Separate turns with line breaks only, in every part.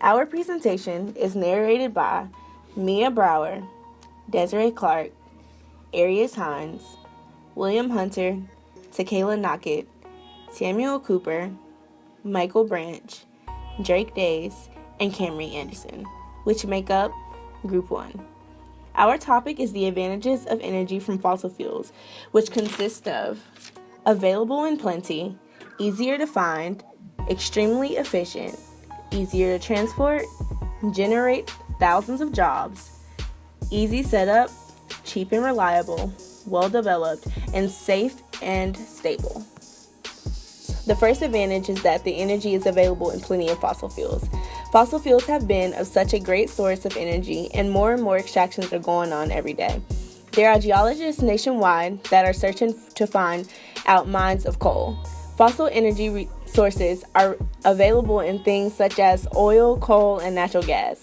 Our presentation is narrated by Mia Brower, Desiree Clark, Arius Hines, William Hunter, Tequila Knockett, Samuel Cooper, Michael Branch, Drake Days, and Camry Anderson, which make up Group 1. Our topic is the advantages of energy from fossil fuels, which consist of available in plenty, easier to find, extremely efficient, easier to transport, generate thousands of jobs, easy setup, cheap and reliable, well developed, and safe and stable. The first advantage is that the energy is available in plenty of fossil fuels. Fossil fuels have been of such a great source of energy, and more extractions are going on every day. There are geologists nationwide that are searching to find out mines of coal. Fossil energy sources are available in things such as oil, coal, and natural gas.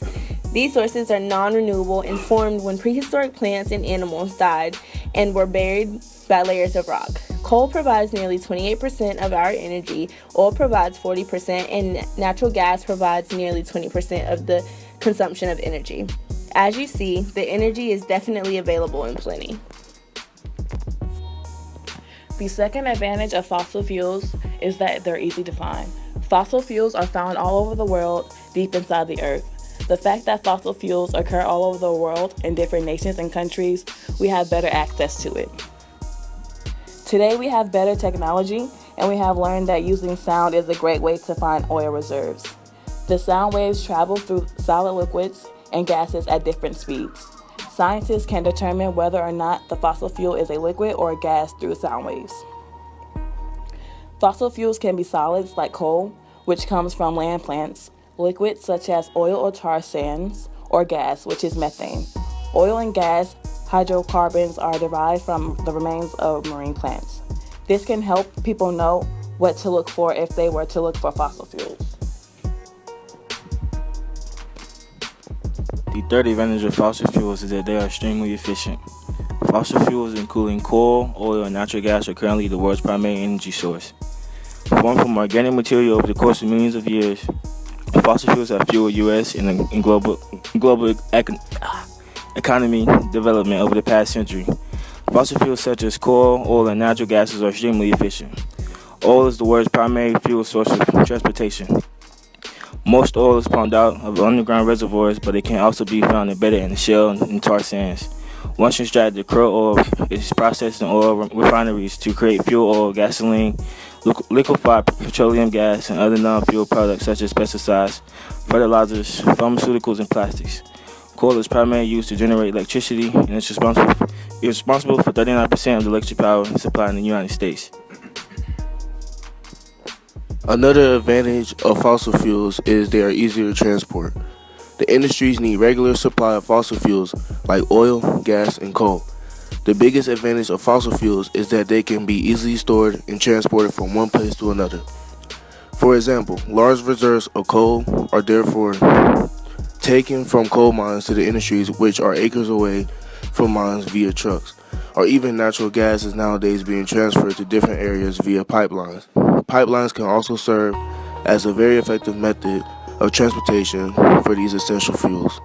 These sources are non-renewable and formed when prehistoric plants and animals died and were buried by layers of rock. Coal provides nearly 28% of our energy, oil provides 40%, and natural gas provides nearly 20% of the consumption of energy. As you see, the energy is definitely available in plenty.
The second advantage of fossil fuels is that they're easy to find. Fossil fuels are found all over the world, deep inside the earth. The fact that fossil fuels occur all over the world in different nations and countries, we have better access to it. Today we have better technology, and we have learned that using sound is a great way to find oil reserves. The sound waves travel through solid liquids and gases at different speeds. Scientists can determine whether or not the fossil fuel is a liquid or a gas through sound waves. Fossil fuels can be solids like coal, which comes from land plants, liquids such as oil or tar sands, or gas, which is methane. Oil and gas hydrocarbons are derived from the remains of marine plants. This can help people know what to look for if they were to look for fossil fuels.
The third advantage of fossil fuels is that they are extremely efficient. Fossil fuels, including coal, oil, and natural gas, are currently the world's primary energy source. Formed from organic material over the course of millions of years, fossil fuels have fueled U.S. and global economy development over the past century. Fossil fuels such as coal, oil, and natural gases are extremely efficient. Oil is the world's primary fuel source for transportation. Most oil is pumped out of underground reservoirs, but it can also be found embedded in the shale and tar sands. Once extracted, the crude oil is processed in oil refineries to create fuel oil, gasoline, liquefied petroleum gas, and other non-fuel products such as pesticides, fertilizers, pharmaceuticals, and plastics. Coal is primarily used to generate electricity, and it's responsible for 39% of the electric power supplied in the United States.
Another advantage of fossil fuels is they are easier to transport. The industries need regular supply of fossil fuels like oil, gas, and coal. The biggest advantage of fossil fuels is that they can be easily stored and transported from one place to another. For example, large reserves of coal are therefore taken from coal mines to the industries which are acres away from mines via trucks, or even natural gas is nowadays being transferred to different areas via pipelines. Pipelines can also serve as a very effective method of transportation for these essential fuels.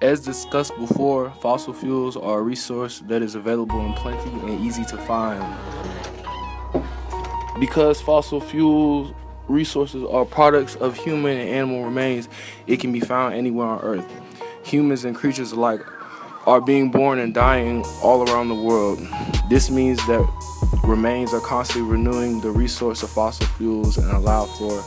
As discussed before, fossil fuels are a resource that is available in plenty and easy to find. Because fossil fuel resources are products of human and animal remains, it can be found anywhere on Earth. Humans and creatures alike are being born and dying all around the world. This means that remains are constantly renewing the resource of fossil fuels and allow for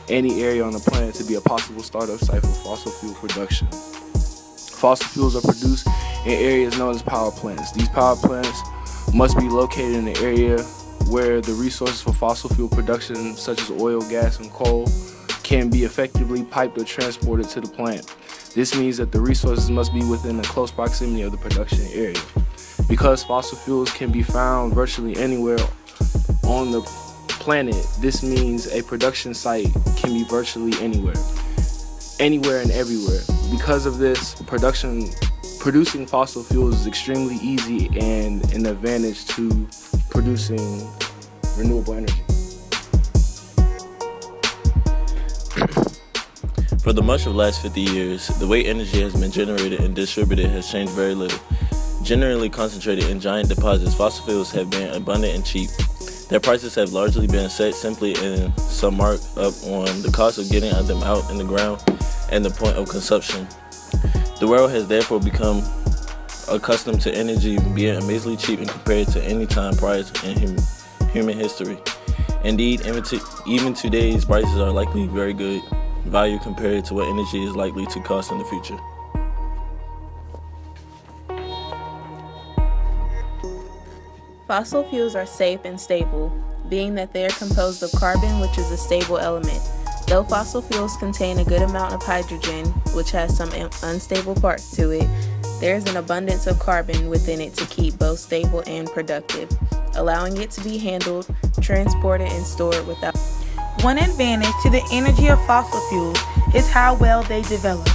any area on the planet to be a possible startup site for fossil fuel production. Fossil fuels are produced in areas known as power plants. These power plants must be located in an area where the resources for fossil fuel production, such as oil, gas, and coal, can be effectively piped or transported to the plant. This means that the resources must be within a close proximity of the production area. Because fossil fuels can be found virtually anywhere on the planet, this means a production site can be virtually anywhere and everywhere. Because of this, producing fossil fuels is extremely easy and an advantage to producing renewable energy.
For the much of the last 50 years, the way energy has been generated and distributed has changed very little. Generally concentrated in giant deposits, fossil fuels have been abundant and cheap. Their prices have largely been set simply in some mark up on the cost of getting them out in the ground and the point of consumption. The world has therefore become accustomed to energy being amazingly cheap and compared to any time prior in human history. Indeed, even today's prices are likely very good value compared to what energy is likely to cost in the future.
Fossil fuels are safe and stable, being that they are composed of carbon, which is a stable element. Though fossil fuels contain a good amount of hydrogen, which has some unstable parts to it, there is an abundance of carbon within it to keep both stable and productive, allowing it to be handled, transported, and stored without.
One advantage to the energy of fossil fuels is how well they develop.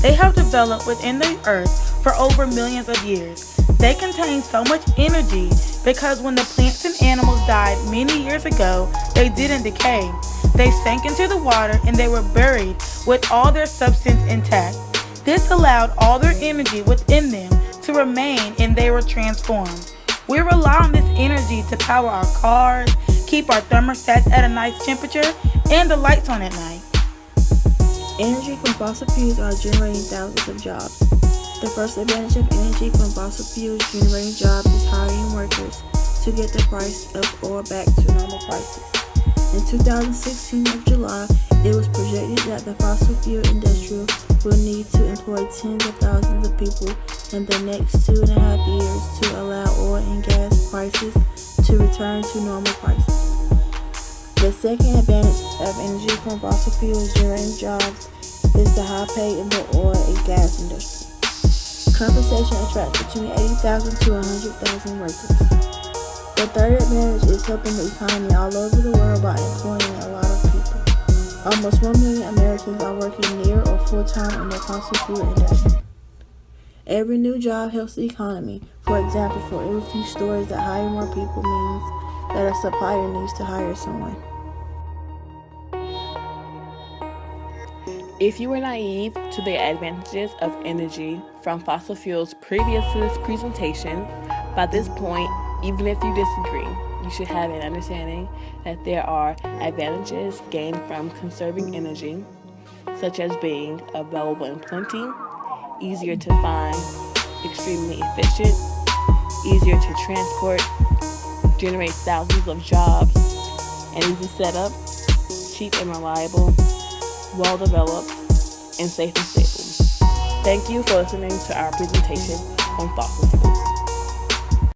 They have developed within the earth for over millions of years. They contain so much energy because when the plants and animals died many years ago, they didn't decay. They sank into the water and they were buried with all their substance intact. This allowed all their energy within them to remain and they were transformed. We rely on this energy to power our cars, keep our thermostats at a nice temperature, and the lights on at night.
Energy from fossil fuels are generating thousands of jobs. The first advantage of energy from fossil fuels generating jobs is hiring workers to get the price of oil back to normal prices. In 2016 of July, it was projected that the fossil fuel industry will need to employ tens of thousands of people in the next 2.5 years to allow oil and gas prices to return to normal prices. The second advantage of energy from fossil fuels generating jobs is the high pay in the oil and gas industry. Compensation attracts between 80,000 to 100,000 workers. The third advantage is helping the economy all over the world by employing a lot of people. Almost 1 million Americans are working near or full-time in the fossil fuel industry. Every new job helps the economy. For example, for every few stores that hire more people means that a supplier needs to hire someone.
If you were naive to the advantages of energy from fossil fuels previous to this presentation, by this point, even if you disagree, you should have an understanding that there are advantages gained from conserving energy, such as being available in plenty, easier to find, extremely efficient, easier to transport, generate thousands of jobs, and easy setup, cheap and reliable, well-developed, and safe and stable. Thank you for listening to our presentation on fossil fuels.